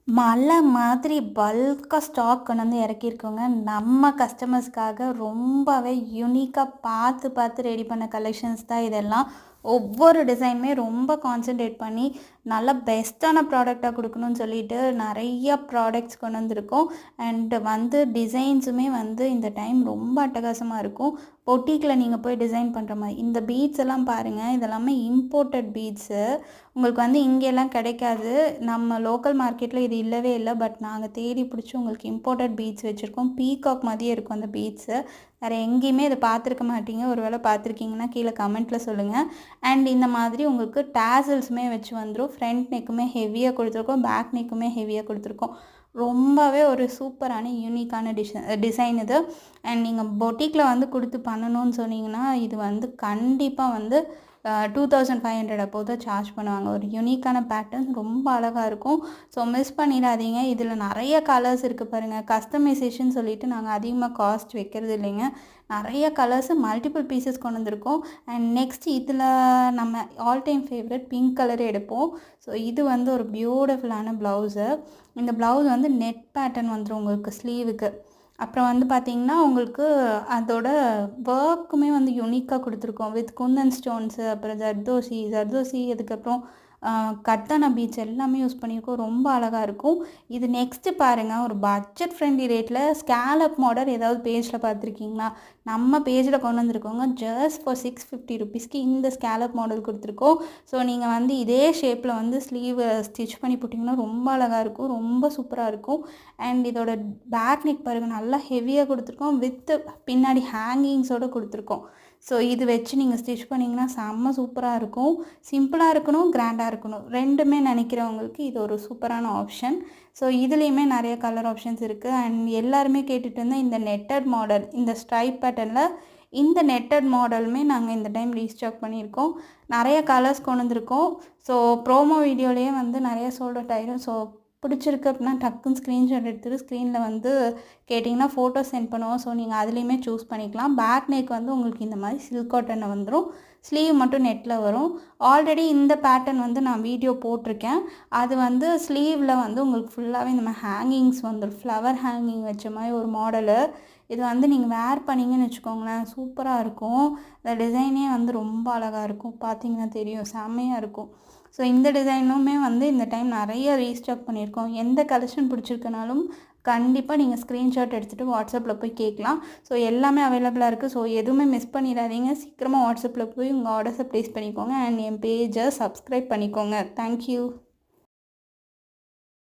மலை மாதிரி பல்கா ஸ்டாக் கொண்டு வந்து இறக்கியிருக்கோங்க. நம்ம கஸ்டமர்ஸ்க்காக ரொம்பவே யூனிக்காக பார்த்து பார்த்து ரெடி பண்ண கலெக்ஷன்ஸ் தான் இதெல்லாம். ஒவ்வொரு டிசைனுமே ரொம்ப கான்சன்ட்ரேட் பண்ணி நல்ல பெஸ்ட்டான ப்ராடக்டாக கொடுக்கணும்னு சொல்லிட்டு நிறைய ப்ராடக்ட்ஸ் கொண்டு வந்திருக்கோம். அண்டு வந்து டிசைன்ஸுமே வந்து இந்த டைம் ரொம்ப அட்டகாசமாக இருக்கும். பொட்டிக்கில் நீங்கள் போய் டிசைன் பண்ணுற மாதிரி இந்த பீட்ஸ் எல்லாம் பாருங்கள். இதெல்லாமே இம்போர்ட்டட் பீட்ஸு. உங்களுக்கு வந்து இங்கெல்லாம் கிடைக்காது. நம்ம லோக்கல் மார்க்கெட்டில் இது இல்லவே இல்லை. பட் நாங்கள் தேடி பிடிச்சி உங்களுக்கு இம்போர்ட்டட் பீட்ஸ் வச்சுருக்கோம். பீகாக் மாதிரியே இருக்கும் அந்த பீட்ஸு. வேறு எங்கேயுமே இதை பார்த்துருக்க மாட்டீங்க. ஒரு வேளை பார்த்துருக்கீங்கன்னா கீழே கமெண்ட்டில் சொல்லுங்கள். அண்ட் இந்த மாதிரி உங்களுக்கு டேசல்ஸுமே வச்சு வந்துடும். ஃப்ரண்ட் நெக்குமே ஹெவியாக கொடுத்துருக்கோம். பேக் நெக்குமே ஹெவியாக கொடுத்துருக்கோம். ரொம்பவே ஒரு சூப்பரான யூனிக்கான டிசைன் இது. அண்ட் நீங்கள் பொட்டிக்கில் வந்து கொடுத்து பண்ணணும்னு சொன்னீங்கன்னா இது வந்து கண்டிப்பாக வந்து 2500 அப்போ தான் சார்ஜ் பண்ணுவாங்க. ஒரு யூனிக்கான பேட்டர்ன் ரொம்ப அழகாக இருக்கும். ஸோ மிஸ் பண்ணிடாதீங்க. இதில் நிறைய கலர்ஸ் இருக்குது பாருங்கள். கஸ்டமைசேஷன் சொல்லிவிட்டு நாங்கள் அதிகமாக காஸ்ட் வைக்கிறது இல்லைங்க. நிறைய கலர்ஸு மல்டிபிள் பீசஸ் கொண்டு வந்திருக்கோம். அண்ட் நெக்ஸ்ட் இதில் நம்ம all time favourite pink colour எடுப்போம். ஸோ இது வந்து ஒரு பியூட்டிஃபுல்லான ப்ளவுஸு. இந்த ப்ளவுஸ் வந்து நெட் பேட்டர்ன் வந்துடும் உங்களுக்கு ஸ்லீவுக்கு. அப்புறம் வந்து பார்த்திங்கன்னா உங்களுக்கு அதோட ஒர்க்குமே வந்து யூனிக்காக கொடுத்துருக்கோம். வித் குந்தன் ஸ்டோன்ஸு, அப்புறம் ஜர்தோசி அதுக்கப்புறம் கட்டான பீட்ஸ் எல்லாமே யூஸ் பண்ணியிருக்கோம். ரொம்ப அழகாக இருக்கும். இது நெக்ஸ்ட்டு பாருங்கள், ஒரு பட்ஜெட் ஃப்ரெண்ட்லி ரேட்டில் ஸ்கேலப் மாடல் ஏதாவது பேஜில் பார்த்துருக்கீங்களா? நம்ம பேஜில் கொண்டு வந்திருக்கோங்க. ஜஸ்ட் ஃபார் 650 ருபீஸ்க்கு இந்த ஸ்கேலப் மாடல் கொடுத்துருக்கோம். ஸோ நீங்கள் வந்து இதே ஷேப்பில் வந்து ஸ்லீவை ஸ்டிச் பண்ணி போட்டிங்கன்னா ரொம்ப அழகாக இருக்கும். ரொம்ப சூப்பராக இருக்கும். அண்ட் இதோட பேக் நெக் பாருங்கள், நல்லா ஹெவியாக கொடுத்துருக்கோம். வித்து பின்னாடி ஹேங்கிங்ஸோடு கொடுத்துருக்கோம். ஸோ இது வச்சு நீங்கள் ஸ்டிச் பண்ணிங்கன்னா செம்ம சூப்பராக இருக்கும். சிம்பிளாக இருக்கணும், கிராண்டாக இருக்கணும், ரெண்டுமே நினைக்கிறவங்களுக்கு இது ஒரு சூப்பரான ஆப்ஷன். ஸோ இதுலேயுமே நிறைய கலர் ஆப்ஷன்ஸ் இருக்குது. அண்ட் எல்லாருமே கேட்டுட்டு இருந்தால் இந்த நெட்டட் மாடல், இந்த ஸ்ட்ரைப் பேட்டர்னில் இந்த நெட்டட் மாடலுமே நாங்கள் இந்த டைம் ரீஸ்டாக் பண்ணியிருக்கோம். நிறைய கலர்ஸ் கொண்டு வந்திருக்கோம். ஸோ ப்ரோமோ வீடியோலேயே வந்து நிறைய சோல்ட் அவுட் ஆயிடும். ஸோ பிடிச்சிருக்கு அப்படின்னா டக்குன்னு ஸ்க்ரீன்ஷாட் எடுத்துகிட்டு ஸ்க்ரீனில் வந்து கேட்டிங்கன்னா ஃபோட்டோ சென்ட் பண்ணுவோம். ஸோ நீங்கள் அதுலேயுமே சூஸ் பண்ணிக்கலாம். பேக் நெக் வந்து உங்களுக்கு இந்த மாதிரி சில்க் காட்டனில் வந்துடும். ஸ்லீவ் மட்டும் நெட்டில் வரும். ஆல்ரெடி இந்த பேட்டர்ன் வந்து நான் வீடியோ போட்டிருக்கேன். அது வந்து ஸ்லீவில் வந்து உங்களுக்கு ஃபுல்லாகவே இந்த மாதிரி ஹேங்கிங்ஸ் வந்துடும். ஃப்ளவர் ஹேங்கிங் வச்ச மாதிரி ஒரு மாடலு. இது வந்து நீங்கள் வேர் பண்ணிங்கன்னு வச்சுக்கோங்களேன், சூப்பராக இருக்கும். இந்த டிசைனே வந்து ரொம்ப அழகாக இருக்கும். பார்த்தீங்கன்னா தெரியும், செம்மையாக இருக்கும். ஸோ இந்த டிசைனுமே வந்து இந்த டைம் நிறைய ரீஸ்டாக் பண்ணியிருக்கோம். எந்த கலெக்ஷன் பிடிச்சிருக்கனாலும் கண்டிப்பாக நீங்கள் ஸ்க்ரீன்ஷாட் எடுத்துகிட்டு வாட்ஸ்அப்பில் போய் கேட்கலாம். ஸோ எல்லாமே அவைலபிளாக இருக்குது. ஸோ எதுவுமே மிஸ் பண்ணிடாதீங்க. சீக்கிரமாக வாட்ஸ்அப்பில் போய் உங்கள் ஆர்டர்ஸை ப்ளேஸ் பண்ணிக்கோங்க. அண்ட் என் பேஜை சப்ஸ்கிரைப் பண்ணிக்கோங்க. தேங்க்யூ.